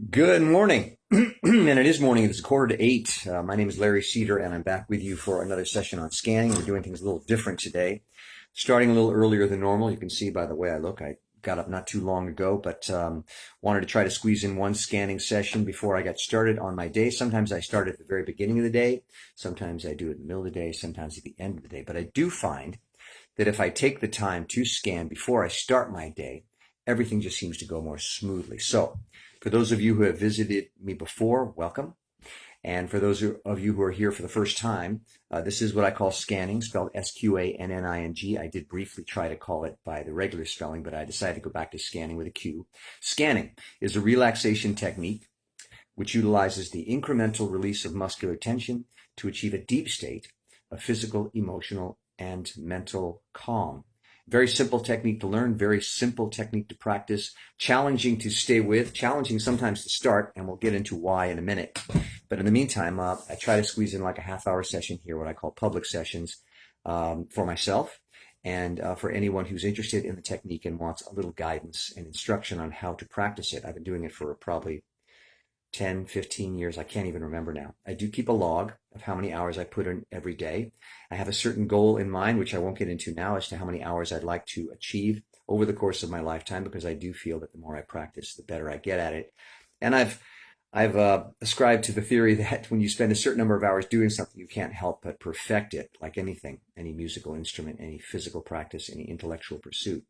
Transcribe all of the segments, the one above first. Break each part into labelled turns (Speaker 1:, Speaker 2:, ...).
Speaker 1: Good morning. And it is morning. It's 7:45. My name is Larry Cedar, and I'm back with you for another session on scanning. We're doing things a little different today, starting a little earlier than normal. You can see by the way I look, I got up not too long ago, but wanted to try to squeeze in one scanning session before I got started on my day. Sometimes I start at the very beginning of the day. Sometimes I do it in the middle of the day, sometimes at the end of the day. But I do find that if I take the time to scan before I start my day, everything just seems to go more smoothly. So for those of you who have visited me before, welcome. And for those of you who are here for the first time, this is what I call scanning, spelled Sqanning. I did briefly try to call it by the regular spelling, but I decided to go back to scanning with a Q. Scanning is a relaxation technique which utilizes the incremental release of muscular tension to achieve a deep state of physical, emotional, and mental calm. Very simple technique to learn, very simple technique to practice, challenging to stay with, challenging sometimes to start, and we'll get into why in a minute. But in the meantime, I try to squeeze in like a half-hour session here, what I call public sessions, for myself and for anyone who's interested in the technique and wants a little guidance and instruction on how to practice it. I've been doing it for probably 10, 15 years. I can't even remember now. I do keep a log of how many hours I put in every day. I have a certain goal in mind, which I won't get into now, as to how many hours I'd like to achieve over the course of my lifetime, because I do feel that the more I practice, the better I get at it. And I've ascribed to the theory that when you spend a certain number of hours doing something, you can't help but perfect it, like anything, any musical instrument, any physical practice, any intellectual pursuit.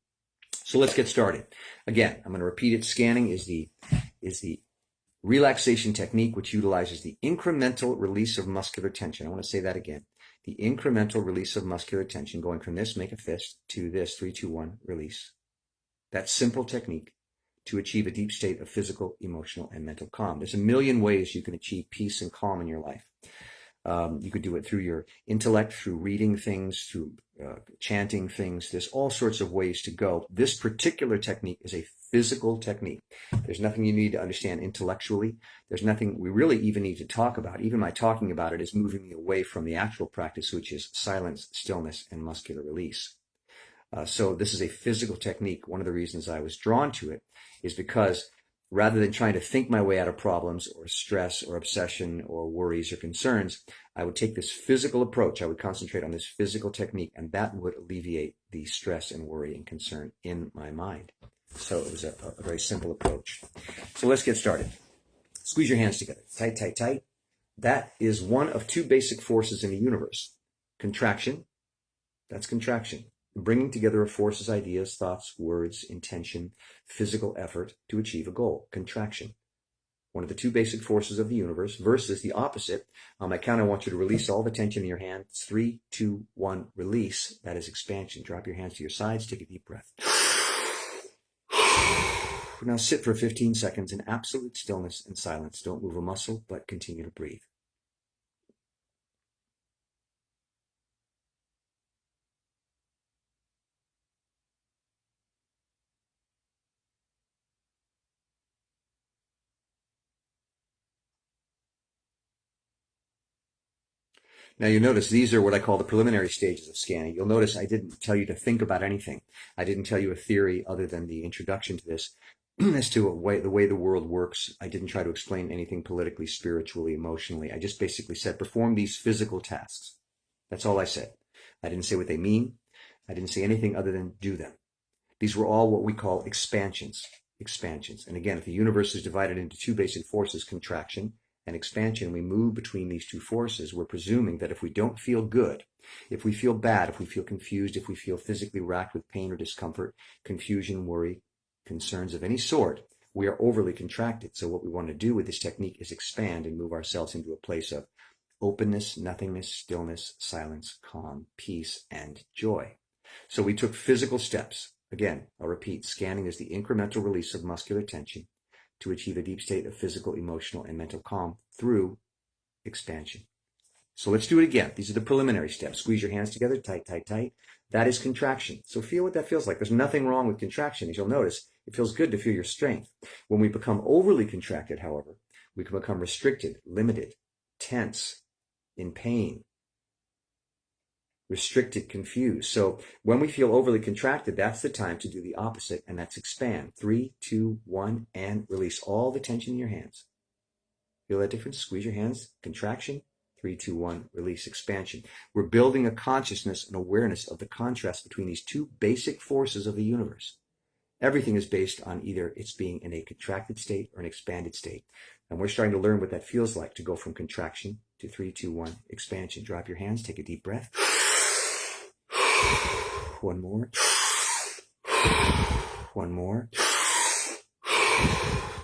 Speaker 1: So let's get started. Again, I'm going to repeat it. Scanning is the relaxation technique which utilizes the incremental release of muscular tension. I want to say that again. The incremental release of muscular tension, going from this, make a fist, to this, 3, 2, 1, release. That simple technique to achieve a deep state of physical, emotional, and mental calm. There's a million ways you can achieve peace and calm in your life. You could do it through your intellect, through reading things, through chanting things. There's all sorts of ways to go. This particular technique is a physical technique. There's nothing you need to understand intellectually. There's nothing we really even need to talk about. Even my talking about it is moving me away from the actual practice, which is silence, stillness, and muscular release. So this is a physical technique. One of the reasons I was drawn to it is because rather than trying to think my way out of problems or stress or obsession or worries or concerns, I would take this physical approach. I would concentrate on this physical technique, and that would alleviate the stress and worry and concern in my mind. So it was a very simple approach. So let's get started. Squeeze your hands together. Tight, tight, tight. That is one of two basic forces in the universe. Contraction. That's contraction. Bringing together of forces, ideas, thoughts, words, intention, physical effort to achieve a goal. Contraction. One of the two basic forces of the universe versus the opposite. On my count, I want you to release all the tension in your hands. 3, 2, 1, release. That is expansion. Drop your hands to your sides. Take a deep breath. Now sit for 15 seconds in absolute stillness and silence. Don't move a muscle, but continue to breathe. Now you notice these are what I call the preliminary stages of scanning. You'll notice I didn't tell you to think about anything. I didn't tell you a theory other than the introduction to this as to the way the world works. I didn't try to explain anything politically, spiritually, emotionally. I just basically said, perform these physical tasks. That's all I said. I didn't say what they mean. I didn't say anything other than do them. These were all what we call expansions. Expansions. And again, if the universe is divided into two basic forces, contraction and expansion, we move between these two forces. We're presuming that if we don't feel good, if we feel bad, if we feel confused, if we feel physically racked with pain or discomfort, confusion, worry, concerns of any sort, we are overly contracted. So what we want to do with this technique is expand and move ourselves into a place of openness, nothingness, stillness, silence, calm, peace, and joy. So we took physical steps. Again, I'll repeat, scanning is the incremental release of muscular tension to achieve a deep state of physical, emotional, and mental calm through expansion. So let's do it again. These are the preliminary steps. Squeeze your hands together, tight, tight, tight. That is contraction. So feel what that feels like. There's nothing wrong with contraction. As you'll notice, it feels good to feel your strength. When we become overly contracted, however, we can become restricted, limited, tense, in pain, restricted, confused. So when we feel overly contracted, that's the time to do the opposite, and that's expand. 3, 2, 1, and release all the tension in your hands. Feel that difference? Squeeze your hands, contraction, 3, 2, 1, release, expansion. We're building a consciousness and awareness of the contrast between these two basic forces of the universe. Everything is based on either it's being in a contracted state or an expanded state. And we're starting to learn what that feels like to go from contraction to 3, 2, 1, expansion. Drop your hands, take a deep breath. One more. One more.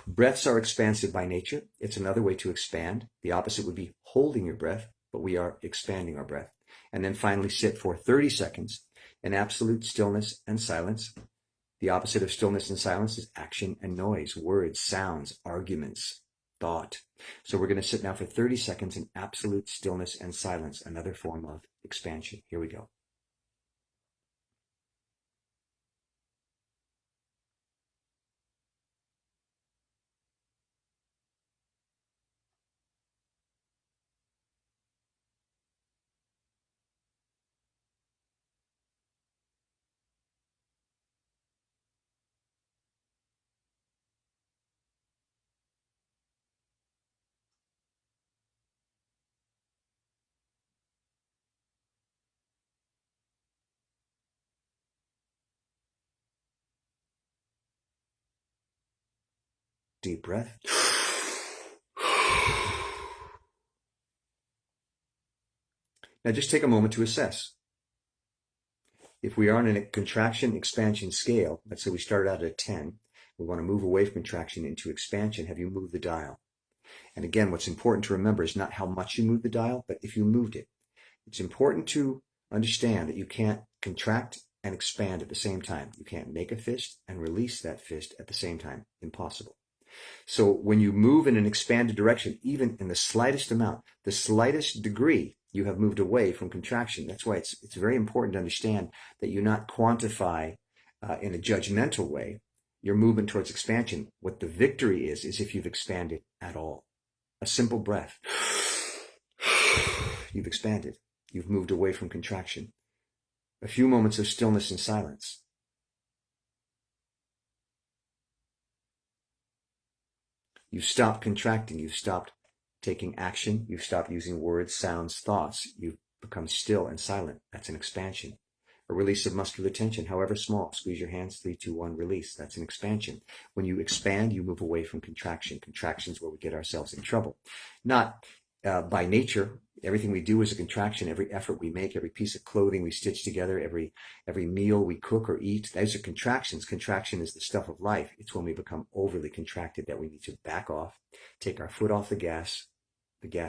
Speaker 1: Breaths are expansive by nature. It's another way to expand. The opposite would be holding your breath, but we are expanding our breath. And then finally sit for 30 seconds in absolute stillness and silence. The opposite of stillness and silence is action and noise, words, sounds, arguments, thought. So we're going to sit now for 30 seconds in absolute stillness and silence, another form of expansion. Here we go. Deep breath. Now just take a moment to assess. If we are on a contraction expansion scale, let's say we started out at 10, we want to move away from contraction into expansion. Have you moved the dial? And again, what's important to remember is not how much you move the dial, but if you moved it. It's important to understand that you can't contract and expand at the same time. You can't make a fist and release that fist at the same time. Impossible. So when you move in an expanded direction, even in the slightest amount, the slightest degree, you have moved away from contraction. That's why it's very important to understand that you not quantify in a judgmental way your movement towards expansion. What the victory is if you've expanded at all. A simple breath. You've expanded. You've moved away from contraction. A few moments of stillness and silence. You've stopped contracting. You've stopped taking action. You've stopped using words, sounds, thoughts. You've become still and silent. That's an expansion. A release of muscular tension, however small. Squeeze your hands, 3, 2, 1, release. That's an expansion. When you expand, you move away from contraction. Contraction is where we get ourselves in trouble. Not by nature. Everything we do is a contraction. Every effort we make, every piece of clothing we stitch together, every meal we cook or eat, those are contractions. Contraction is the stuff of life. It's when we become overly contracted that we need to back off, take our foot off the gas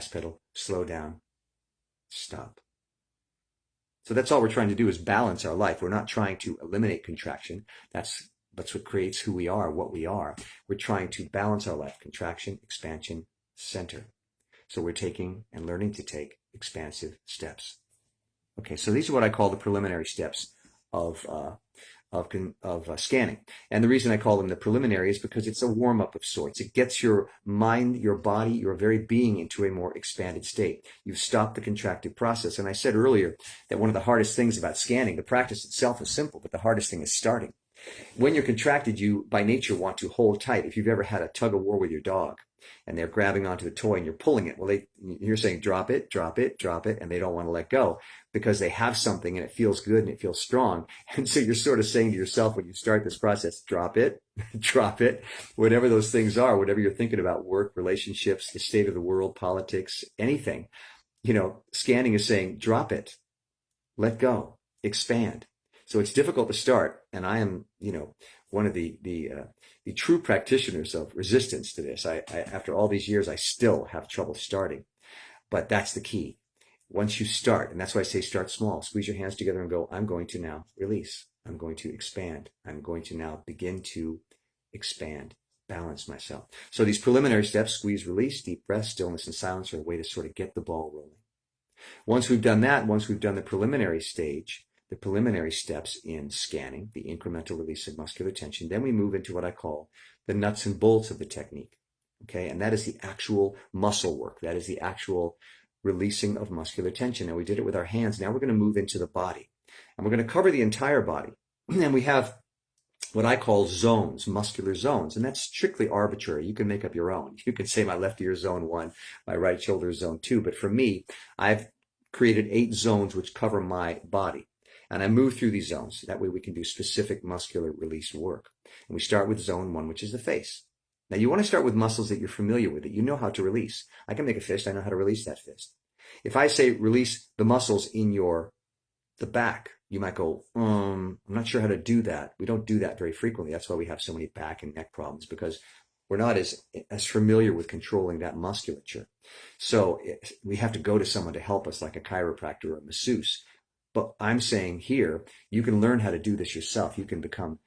Speaker 1: pedal, slow down, stop. So that's all we're trying to do is balance our life. We're not trying to eliminate contraction. That's what creates who we are, what we are. We're trying to balance our life. Contraction, expansion, center. So we're taking and learning to take expansive steps. Okay, so these are what I call the preliminary steps of scanning. And the reason I call them the preliminary is because it's a warm-up of sorts. It gets your mind, your body, your very being into a more expanded state. You've stopped the contractive process. And I said earlier that one of the hardest things about scanning, the practice itself is simple, but the hardest thing is starting. When you're contracted, you by nature want to hold tight. If you've ever had a tug of war with your dog and they're grabbing onto the toy and you're pulling it, well, you're saying drop it, drop it, drop it, and they don't want to let go because they have something and it feels good and it feels strong. And so you're sort of saying to yourself when you start this process, drop it, drop it, whatever those things are, whatever you're thinking about, work, relationships, the state of the world, politics, anything, scanning is saying drop it, let go, expand. So it's difficult to start, and I am, one of the true practitioners of resistance to this. I after all these years, I still have trouble starting, but that's the key. Once you start, and that's why I say start small. Squeeze your hands together and go, I'm going to now release. I'm going to expand. I'm going to now begin to expand, balance myself. So these preliminary steps, squeeze, release, deep breath, stillness, and silence are a way to sort of get the ball rolling. Once we've done that, once we've done the preliminary stage, the preliminary steps in scanning, the incremental release of muscular tension, then we move into what I call the nuts and bolts of the technique. Okay, and that is the actual muscle work. That is the actual releasing of muscular tension. And we did it with our hands. Now we're going to move into the body. And we're going to cover the entire body. And we have what I call zones, muscular zones. And that's strictly arbitrary. You can make up your own. You could say my left ear is zone 1, my right shoulder is zone 2. But for me, I've created 8 zones which cover my body. And I move through these zones. That way we can do specific muscular release work. And we start with zone 1, which is the face. Now you want to start with muscles that you're familiar with, that you know how to release. I can make a fist. I know how to release that fist. If I say release the muscles in the back, you might go, I'm not sure how to do that. We don't do that very frequently. That's why we have so many back and neck problems, because we're not as familiar with controlling that musculature. So we have to go to someone to help us, like a chiropractor or a masseuse. But I'm saying here, you can learn how to do this yourself. You can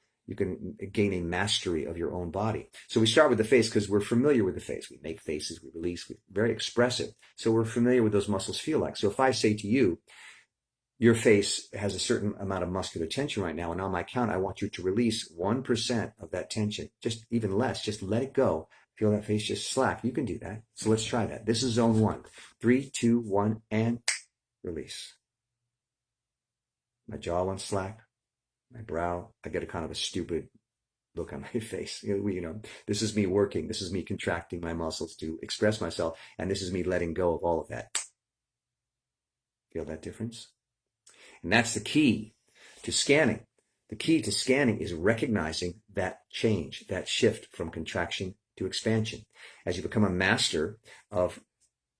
Speaker 1: gain a mastery of your own body. So we start with the face because we're familiar with the face. We make faces, we release, we're very expressive. So we're familiar with those muscles feel like. So if I say to you, your face has a certain amount of muscular tension right now, and on my count, I want you to release 1% of that tension, just even less, just let it go. Feel that face just slack. You can do that. So let's try that. This is zone 1. 3, 2, 1, and release. My jaw went slack. My brow, I get a kind of a stupid look on my face. This is me working. This is me contracting my muscles to express myself. And this is me letting go of all of that. Feel that difference? And that's the key to scanning. The key to scanning is recognizing that change, that shift from contraction to expansion. As you become a master of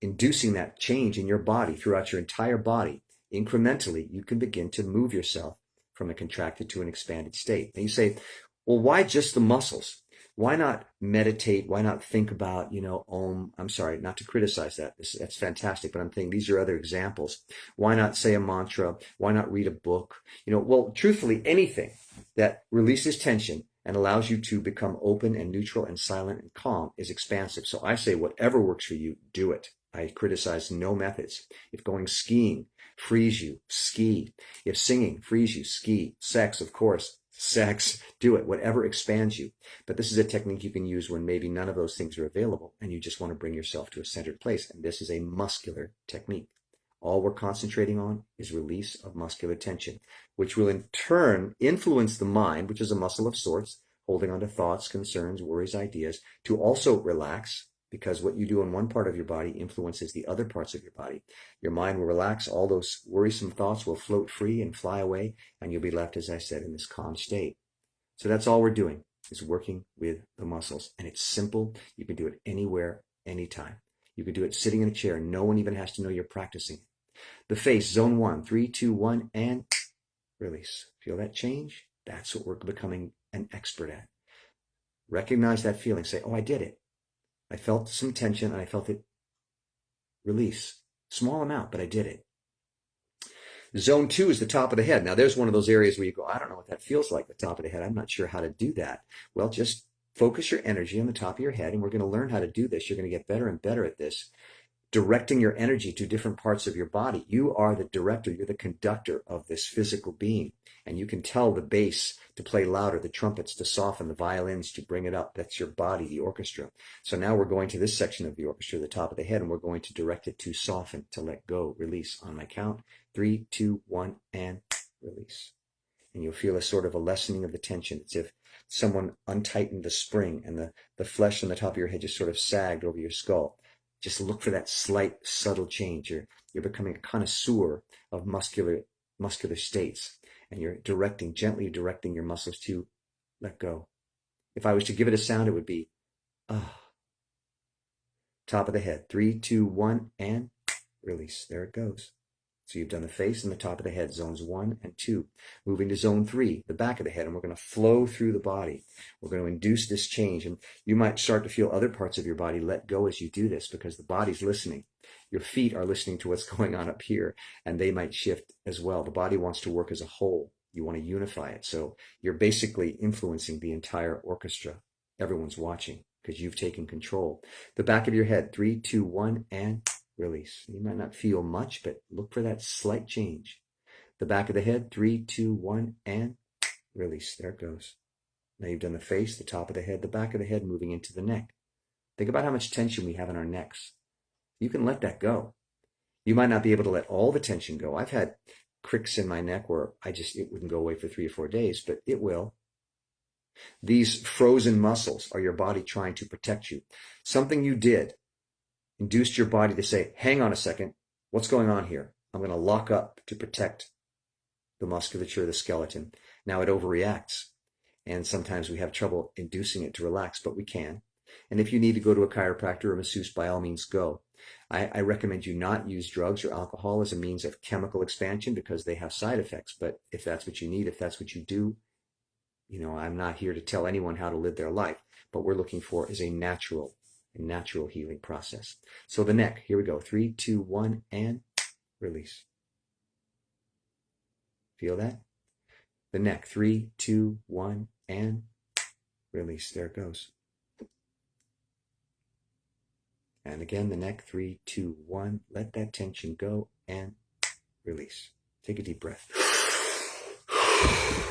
Speaker 1: inducing that change in your body throughout your entire body, incrementally, you can begin to move yourself from a contracted to an expanded state. And you say, well, why just the muscles? Why not meditate? Why not think about, I'm sorry, not to criticize that. That's fantastic, but I'm thinking these are other examples. Why not say a mantra? Why not read a book? Well, truthfully, anything that releases tension and allows you to become open and neutral and silent and calm is expansive. So I say whatever works for you, do it. I criticize no methods. If going skiing frees you, ski. If singing frees you, ski. Sex, of course, sex, do it. Whatever expands you. But this is a technique you can use when maybe none of those things are available and you just want to bring yourself to a centered place. And this is a muscular technique. All we're concentrating on is release of muscular tension, which will in turn influence the mind, which is a muscle of sorts, holding on to thoughts, concerns, worries, ideas, to also relax. Because what you do in one part of your body influences the other parts of your body. Your mind will relax. All those worrisome thoughts will float free and fly away. And you'll be left, as I said, in this calm state. So that's all we're doing, is working with the muscles. And it's simple. You can do it anywhere, anytime. You can do it sitting in a chair. No one even has to know you're practicing. The face, zone 1, 3, 2, 1, and release. Feel that change? That's what we're becoming an expert at. Recognize that feeling. Say, oh, I did it. I felt some tension and I felt it release. Small amount, but I did it. Zone 2 is the top of the head. Now there's one of those areas where you go, I don't know what that feels like, the top of the head. I'm not sure how to do that. Well, just focus your energy on the top of your head, and we're going to learn how to do this. You're going to get better and better at this. Directing your energy to different parts of your body. You are the director, you're the conductor of this physical being. And you can tell the bass to play louder, the trumpets to soften, the violins to bring it up. That's your body, the orchestra. So now we're going to this section of the orchestra, the top of the head, and we're going to direct it to soften, to let go, release. On my count, 3, 2, 1, and release. And you'll feel a sort of a lessening of the tension. It's if someone untightened the spring and the flesh on the top of your head just sort of sagged over your skull. Just look for that slight, subtle change. You're becoming a connoisseur of muscular states, and you're gently directing your muscles to let go. If I was to give it a sound, it would be, ah. Top of the head, 3, 2, 1, and release. There it goes. So you've done the face and the top of the head, zones 1 and 2. Moving to zone 3, the back of the head, and we're going to flow through the body. We're going to induce this change, and you might start to feel other parts of your body let go as you do this, because the body's listening. Your feet are listening to what's going on up here, and they might shift as well. The body wants to work as a whole. You want to unify it. So you're basically influencing the entire orchestra. Everyone's watching because you've taken control. The back of your head, 3, 2, 1, and release. You might not feel much, but look for that slight change. The back of the head, 3, 2, 1, and release. There it goes. Now you've done the face, the top of the head, the back of the head, moving into the neck. Think about how much tension we have in our necks. You can let that go. You might not be able to let all the tension go. I've had cricks in my neck where it wouldn't go away for 3 or 4 days, but it will. These frozen muscles are your body trying to protect you. Something you did induced your body to say, hang on a second, what's going on here? I'm going to lock up to protect the musculature, the skeleton. Now it overreacts, and sometimes we have trouble inducing it to relax, but we can. And if you need to go to a chiropractor or masseuse, by all means go. I recommend you not use drugs or alcohol as a means of chemical expansion because they have side effects. But if that's what you need, if that's what you do, I'm not here to tell anyone how to live their life. But we're looking for is a natural healing process. So the neck, here we go. 3, 2, 1, and release. Feel that? The neck, 3, 2, 1, and release. There it goes. And again, the neck, 3, 2, 1. Let that tension go and release. Take a deep breath.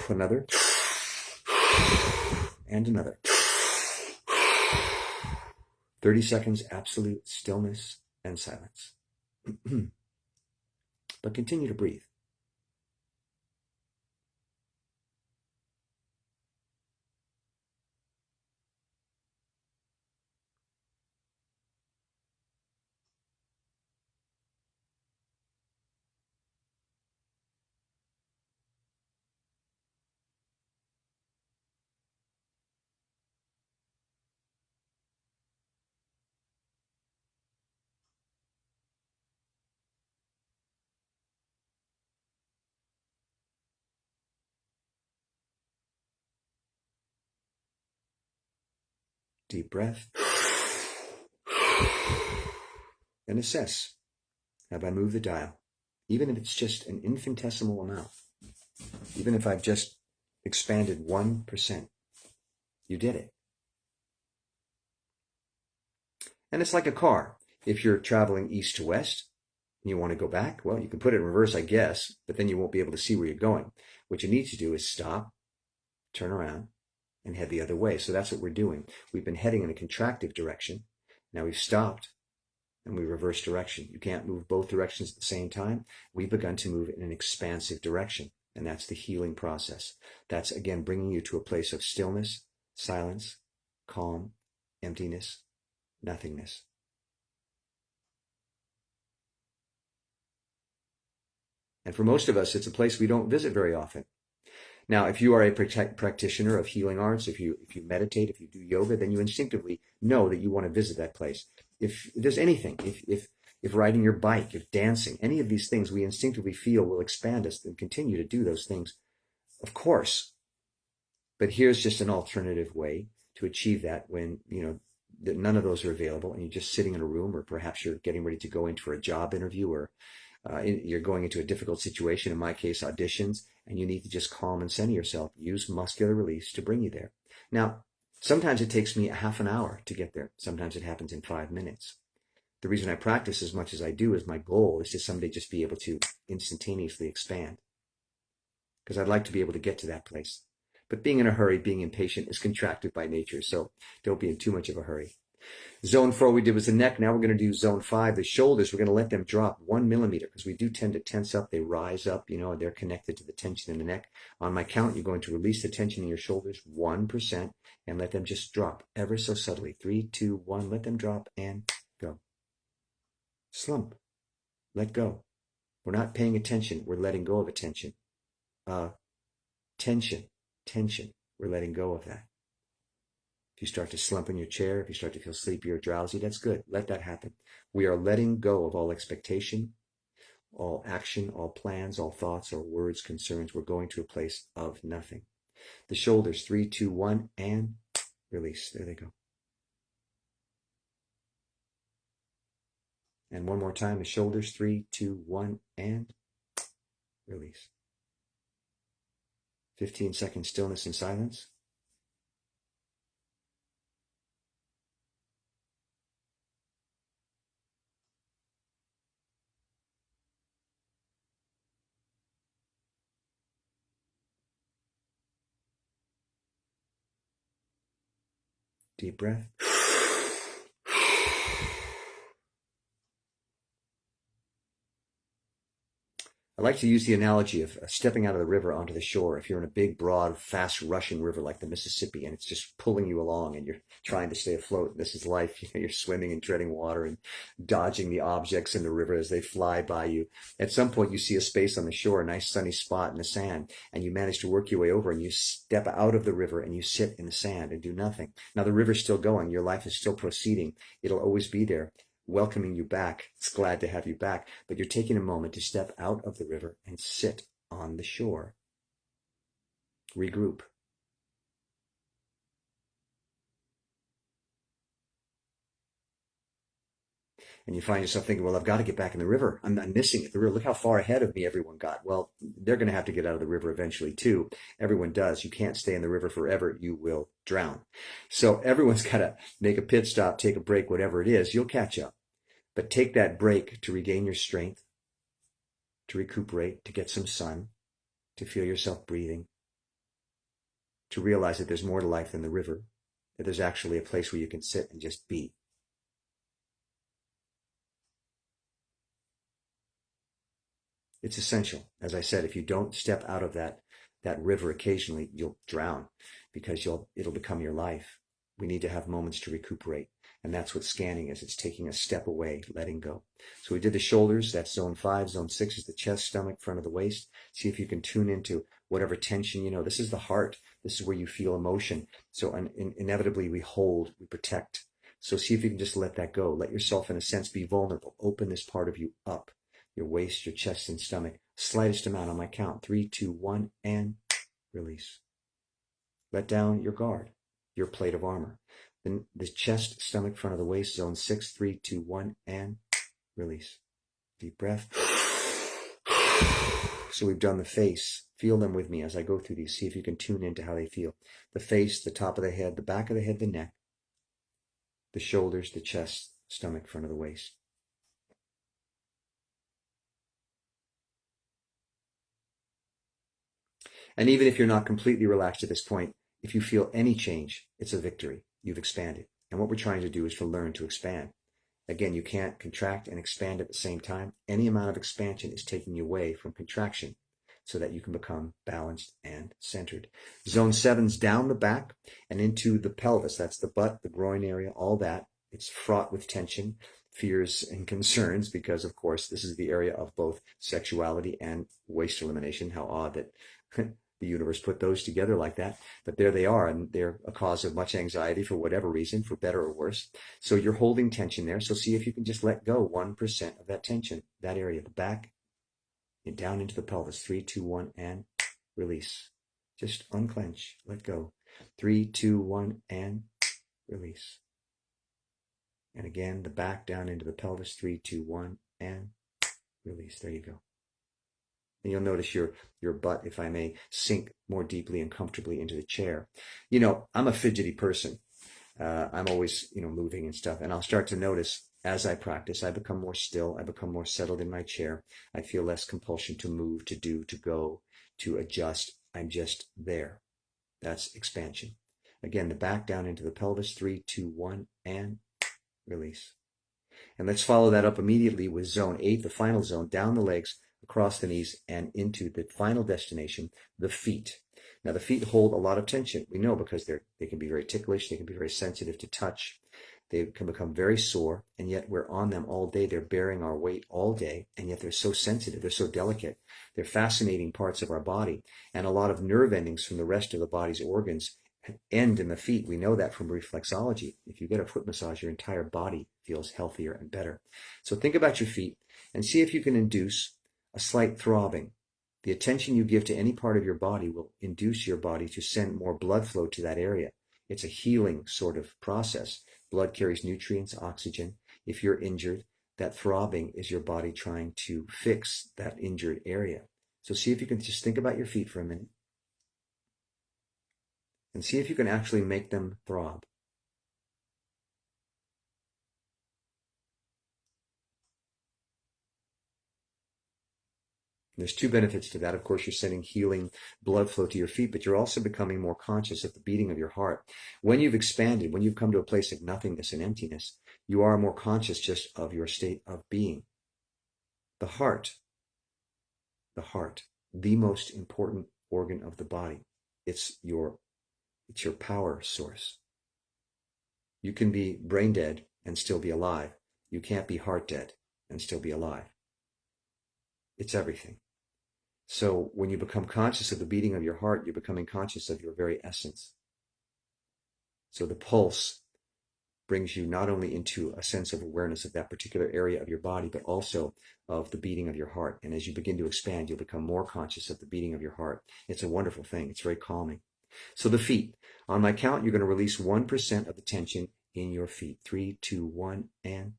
Speaker 1: Another. And another. 30 seconds, absolute stillness and silence. But continue to breathe. Deep breath. And assess. Have I moved the dial? Even if it's just an infinitesimal amount. Even if I've just expanded 1%. You did it. And it's like a car. If you're traveling east to west and you want to go back, well, you can put it in reverse, I guess, but then you won't be able to see where you're going. What you need to do is stop, turn around, and head the other way. So that's what we're doing. We've been heading in a contractive direction. Now we've stopped and we reverse direction. You can't move both directions at the same time. We've begun to move in an expansive direction, and that's the healing process. That's, again, bringing you to a place of stillness, silence, calm, emptiness, nothingness. And for most of us, it's a place we don't visit very often. Now, if you are a practitioner of healing arts, if you meditate, if you do yoga, then you instinctively know that you want to visit that place. If there's anything, if riding your bike, if dancing, any of these things we instinctively feel will expand us and continue to do those things, of course. But here's just an alternative way to achieve that when, that none of those are available and you're just sitting in a room, or perhaps you're getting ready to go in for a job interview, or you're going into a difficult situation, in my case, auditions, and you need to just calm and center yourself. Use muscular release to bring you there. Now, sometimes it takes me a half an hour to get there. Sometimes it happens in 5 minutes. The reason I practice as much as I do is my goal is to someday just be able to instantaneously expand, because I'd like to be able to get to that place. But being in a hurry, being impatient is contracted by nature, so don't be in too much of a hurry. Zone 4 we did was the neck. Now we're going to do zone 5, the shoulders. We're going to let them drop 1 millimeter because we do tend to tense up. They rise up, and they're connected to the tension in the neck. On my count, you're going to release the tension in your shoulders 1% and let them just drop ever so subtly. 3, 2, 1. Let them drop and go. Slump. Let go. We're not paying attention. We're letting go of attention. Tension. We're letting go of that. If you start to slump in your chair, if you start to feel sleepy or drowsy, that's good. Let that happen. We are letting go of all expectation, all action, all plans, all thoughts, all words, concerns. We're going to a place of nothing. The shoulders, 3, 2, 1, and release. There they go. And one more time, the shoulders, 3, 2, 1, and release. 15 seconds stillness and silence. Deep breath. I like to use the analogy of stepping out of the river onto the shore. If you're in a big, broad, fast rushing river like the Mississippi and it's just pulling you along and you're trying to stay afloat, this is life. You know, you're swimming and treading water and dodging the objects in the river as they fly by you. At some point, you see a space on the shore, a nice sunny spot in the sand, and you manage to work your way over and you step out of the river and you sit in the sand and do nothing. Now, the river's still going. Your life is still proceeding. It'll always be there, welcoming you back. It's glad to have you back, but you're taking a moment to step out of the river and sit on the shore. Regroup. And you find yourself thinking, well, I've got to get back in the river. I'm missing it. The river, look how far ahead of me everyone got. Well, they're going to have to get out of the river eventually too. Everyone does. You can't stay in the river forever. You will drown. So everyone's got to make a pit stop, take a break, whatever it is. You'll catch up. But take that break to regain your strength, to recuperate, to get some sun, to feel yourself breathing, to realize that there's more to life than the river, that there's actually a place where you can sit and just be. It's essential. As I said, if you don't step out of that river occasionally, you'll drown because it'll become your life. We need to have moments to recuperate. And that's what scanning is. It's taking a step away, letting go. So we did the shoulders. That's zone 5. Zone 6 is the chest, stomach, front of the waist. See if you can tune into whatever tension, this is the heart. This is where you feel emotion. So inevitably we hold, we protect. So see if you can just let that go. Let yourself, in a sense, be vulnerable. Open this part of you up. Your waist, your chest, and stomach. Slightest amount on my count. 3, 2, 1, and release. Let down your guard, your plate of armor. Then the chest, stomach, front of the waist, zone 6, 3, 2, 1, and release. Deep breath. So we've done the face. Feel them with me as I go through these. See if you can tune into how they feel. The face, the top of the head, the back of the head, the neck, the shoulders, the chest, stomach, front of the waist. And even if you're not completely relaxed at this point, if you feel any change, it's a victory. You've expanded. And what we're trying to do is to learn to expand. Again, you can't contract and expand at the same time. Any amount of expansion is taking you away from contraction so that you can become balanced and centered. Zone 7's down the back and into the pelvis. That's the butt, the groin area, all that. It's fraught with tension, fears, and concerns because, of course, this is the area of both sexuality and waste elimination. How odd that the universe put those together like that. But there they are, and they're a cause of much anxiety for whatever reason, for better or worse. So you're holding tension there. So see if you can just let go 1% of that tension, that area, the back, and down into the pelvis. 3, 2, 1, and release. Just unclench, let go. 3, 2, 1, and release. And again, the back down into the pelvis. 3, 2, 1, and release. There you go. And you'll notice your butt, if I may, sink more deeply and comfortably into the chair. I'm a fidgety person. I'm always, moving and stuff. And I'll start to notice as I practice, I become more still. I become more settled in my chair. I feel less compulsion to move, to do, to go, to adjust. I'm just there. That's expansion. Again, the back down into the pelvis. 3, 2, 1, and release. And let's follow that up immediately with zone 8, the final zone, down the legs, across the knees, and into the final destination, the feet. Now, the feet hold a lot of tension. We know because they can be very ticklish. They can be very sensitive to touch. They can become very sore, and yet we're on them all day. They're bearing our weight all day, and yet they're so sensitive. They're so delicate. They're fascinating parts of our body, and a lot of nerve endings from the rest of the body's organs end in the feet. We know that from reflexology. If you get a foot massage, your entire body feels healthier and better. So think about your feet and see if you can induce a slight throbbing. The attention you give to any part of your body will induce your body to send more blood flow to that area. It's a healing sort of process. Blood carries nutrients, oxygen. If you're injured, that throbbing is your body trying to fix that injured area. So see if you can just think about your feet for a minute and see if you can actually make them throb. There's two benefits to that. Of course, you're sending healing blood flow to your feet, but you're also becoming more conscious of the beating of your heart. When you've expanded, when you've come to a place of nothingness and emptiness, you are more conscious just of your state of being. The heart the heart, the most important organ of the body. It's your power source. You can be brain dead and still be alive. You can't be heart dead and still be alive. It's everything. So when you become conscious of the beating of your heart, you're becoming conscious of your very essence. So the pulse brings you not only into a sense of awareness of that particular area of your body, but also of the beating of your heart. And as you begin to expand, you'll become more conscious of the beating of your heart. It's a wonderful thing. It's very calming. So the feet. On my count, you're going to release 1% of the tension in your feet. 3, 2, 1, and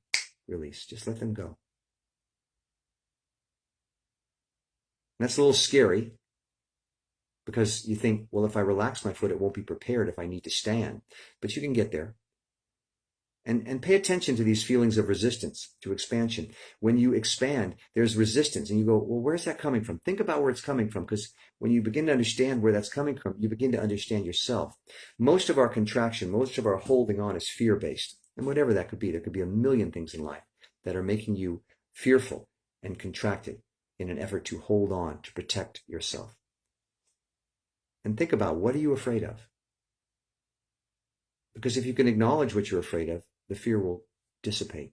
Speaker 1: release. Just let them go. And that's a little scary because you think, well, if I relax my foot, it won't be prepared if I need to stand. But you can get there. And pay attention to these feelings of resistance to expansion. When you expand, there's resistance, and you go, well, where's that coming from? Think about where it's coming from, because when you begin to understand where that's coming from, you begin to understand yourself. Most of our contraction, most of our holding on is fear-based. And whatever that could be, there could be a million things in life that are making you fearful and contracted in an effort to hold on, to protect yourself. And think about, what are you afraid of? Because if you can acknowledge what you're afraid of, the fear will dissipate.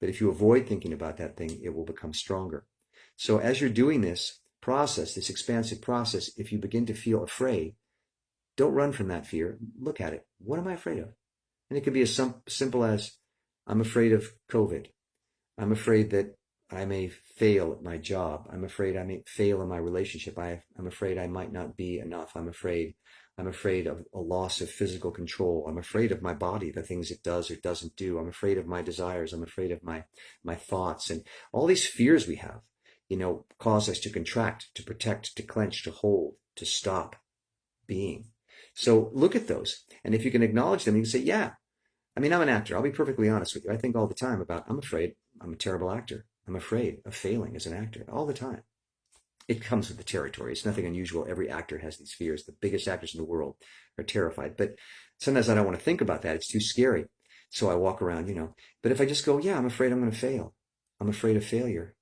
Speaker 1: But if you avoid thinking about that thing, it will become stronger. So as you're doing this process, this expansive process, if you begin to feel afraid, don't run from that fear. Look at it. What am I afraid of? And it could be as simple as, I'm afraid of COVID. I'm afraid that I may fail at my job. I'm afraid I may fail in my relationship. I'm afraid I might not be enough. I'm afraid of a loss of physical control. I'm afraid of my body, the things it does or doesn't do. I'm afraid of my desires. I'm afraid of my thoughts. And all these fears we have, cause us to contract, to protect, to clench, to hold, to stop being. So look at those. And if you can acknowledge them, you can say, yeah, I'm an actor. I'll be perfectly honest with you. I think all the time about, I'm afraid I'm a terrible actor. I'm afraid of failing as an actor all the time. It comes with the territory. It's nothing unusual. Every actor has these fears. The biggest actors in the world are terrified. But sometimes I don't want to think about that. It's too scary. So I walk around, But if I just go, yeah, I'm afraid I'm going to fail. I'm afraid of failure.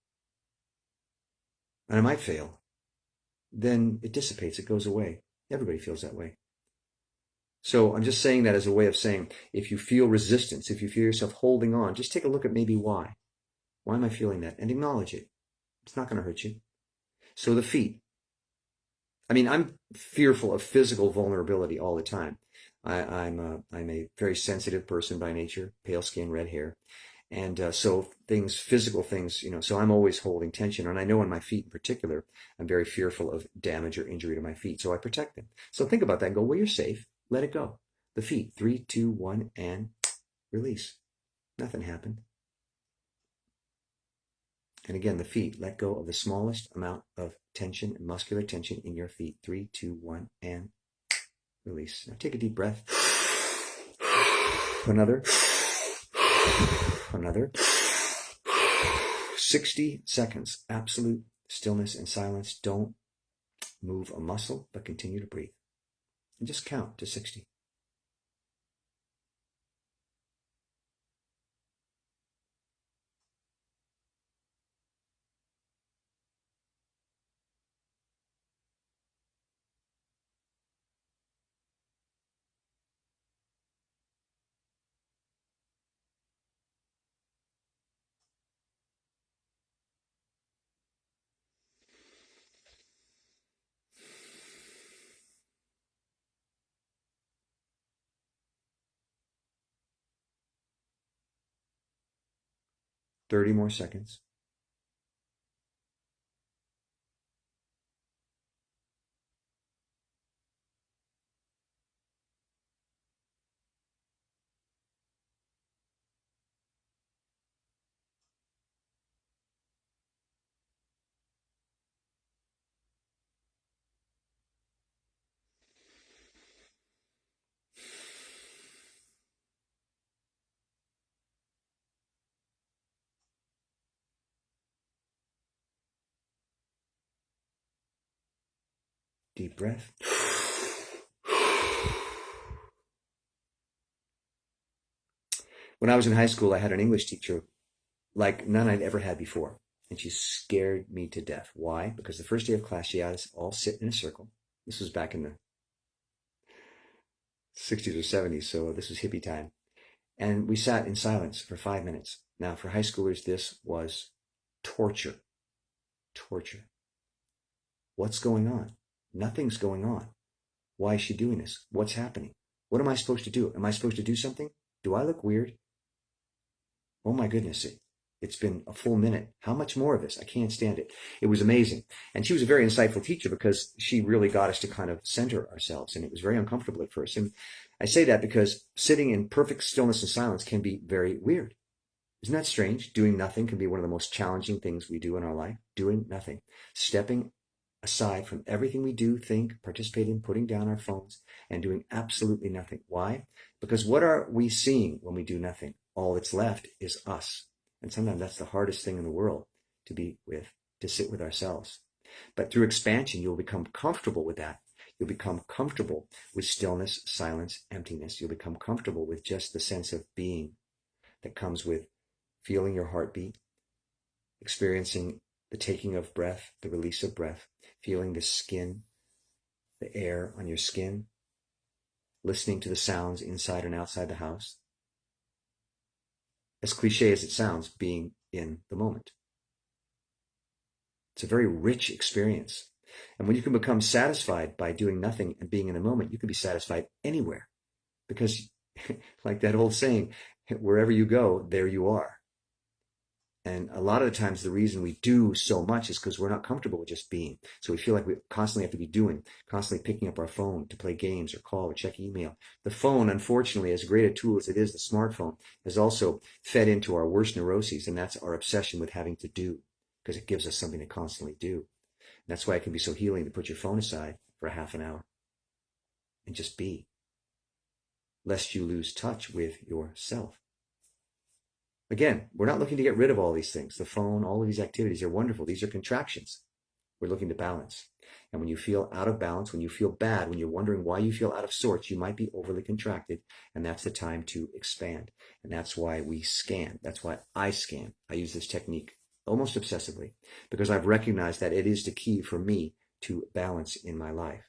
Speaker 1: And I might fail. Then it dissipates. It goes away. Everybody feels that way. So I'm just saying that as a way of saying, if you feel resistance, if you feel yourself holding on, just take a look at maybe why. Why am I feeling that? And acknowledge it. It's not going to hurt you. So the feet. I'm fearful of physical vulnerability all the time. I'm a very sensitive person by nature, pale skin, red hair. And so physical things, so I'm always holding tension. And I know on my feet in particular, I'm very fearful of damage or injury to my feet. So I protect them. So think about that and go, well, you're safe. Let it go. The feet, 3, 2, 1, and release. Nothing happened. And again, the feet, let go of the smallest amount of tension, muscular tension in your feet. 3, 2, 1, and release. Now take a deep breath. Another. 60 seconds, absolute stillness and silence. Don't move a muscle, but continue to breathe. And just count to 60. Thirty more seconds. Deep breath. When I was in high school, I had an English teacher like none I'd ever had before. And she scared me to death. Why? Because the first day of class, she had us all sit in a circle. This was back in the 60s or 70s, so this was hippie time. And we sat in silence for 5 minutes. Now, for high schoolers, this was torture. Torture. What's going on? Nothing's going on. Why is she doing this? What's happening? What am I supposed to do? Am I supposed to do something? Do I look weird? Oh my goodness, it's been a full minute. How much more of this? I can't stand it. It was amazing. And she was a very insightful teacher because she really got us to kind of center ourselves. And it was very uncomfortable at first. And I say that because sitting in perfect stillness and silence can be very weird. Isn't that strange? Doing nothing can be one of the most challenging things we do in our life. Doing nothing. Stepping aside from everything we do, think, participate in, putting down our phones, and doing absolutely nothing. Why? Because what are we seeing when we do nothing? All that's left is us. And sometimes that's the hardest thing in the world to be with, to sit with ourselves. But through expansion, you'll become comfortable with that. You'll become comfortable with stillness, silence, emptiness. You'll become comfortable with just the sense of being that comes with feeling your heartbeat, experiencing the taking of breath, the release of breath, feeling the skin, the air on your skin, listening to the sounds inside and outside the house. As cliche as it sounds, being in the moment. It's a very rich experience. And when you can become satisfied by doing nothing and being in the moment, you can be satisfied anywhere. Because, like that old saying, wherever you go, there you are. And a lot of the times the reason we do so much is because we're not comfortable with just being. So we feel like we constantly have to be doing, constantly picking up our phone to play games or call or check email. The phone, unfortunately, as great a tool as it is, the smartphone, has also fed into our worst neuroses, and that's our obsession with having to do, because it gives us something to constantly do. And that's why it can be so healing to put your phone aside for a half an hour and just be, lest you lose touch with yourself. Again, we're not looking to get rid of all these things. The phone, all of these activities are wonderful. These are contractions. We're looking to balance. And when you feel out of balance, when you feel bad, when you're wondering why you feel out of sorts, you might be overly contracted. And that's the time to expand. And that's why we scan. That's why I scan. I use this technique almost obsessively because I've recognized that it is the key for me to balance in my life.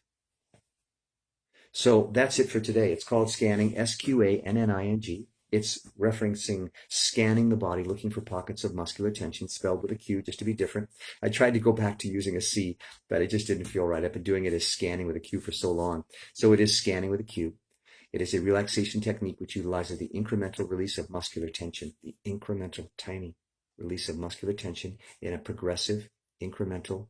Speaker 1: So that's it for today. It's called Sqanning, Sqanning. It's referencing scanning the body, looking for pockets of muscular tension, spelled with a Q, just to be different. I tried to go back to using a C, but it just didn't feel right. I've been doing it as scanning with a Q for so long. So it is scanning with a Q. It is a relaxation technique which utilizes the incremental release of muscular tension, the incremental, tiny release of muscular tension in a progressive, incremental,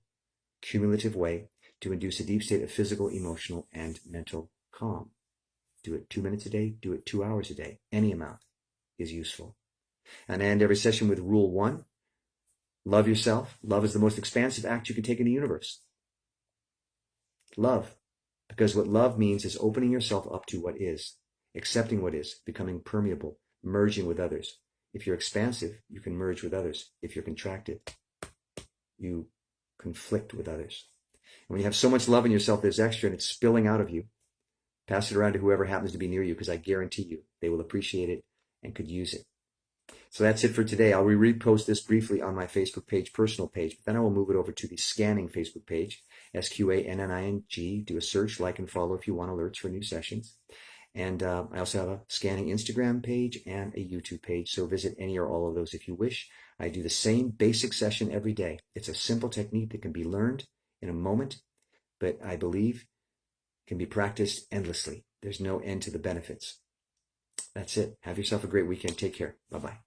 Speaker 1: cumulative way to induce a deep state of physical, emotional, and mental calm. Do it 2 minutes a day, do it 2 hours a day. Any amount is useful. And I end every session with rule 1. Love yourself. Love is the most expansive act you can take in the universe. Love. Because what love means is opening yourself up to what is, accepting what is, becoming permeable, merging with others. If you're expansive, you can merge with others. If you're contracted, you conflict with others. And when you have so much love in yourself there's extra and it's spilling out of you, pass it around to whoever happens to be near you, because I guarantee you they will appreciate it and could use it. So that's it for today. I'll repost this briefly on my Facebook page, personal page, but then I will move it over to the Sqanning Facebook page, Sqanning. Do a search, like, and follow if you want alerts for new sessions. And I also have a Sqanning Instagram page and a YouTube page, so visit any or all of those if you wish. I do the same basic session every day. It's a simple technique that can be learned in a moment, but I believe can be practiced endlessly. There's no end to the benefits. That's it. Have yourself a great weekend. Take care. Bye-bye.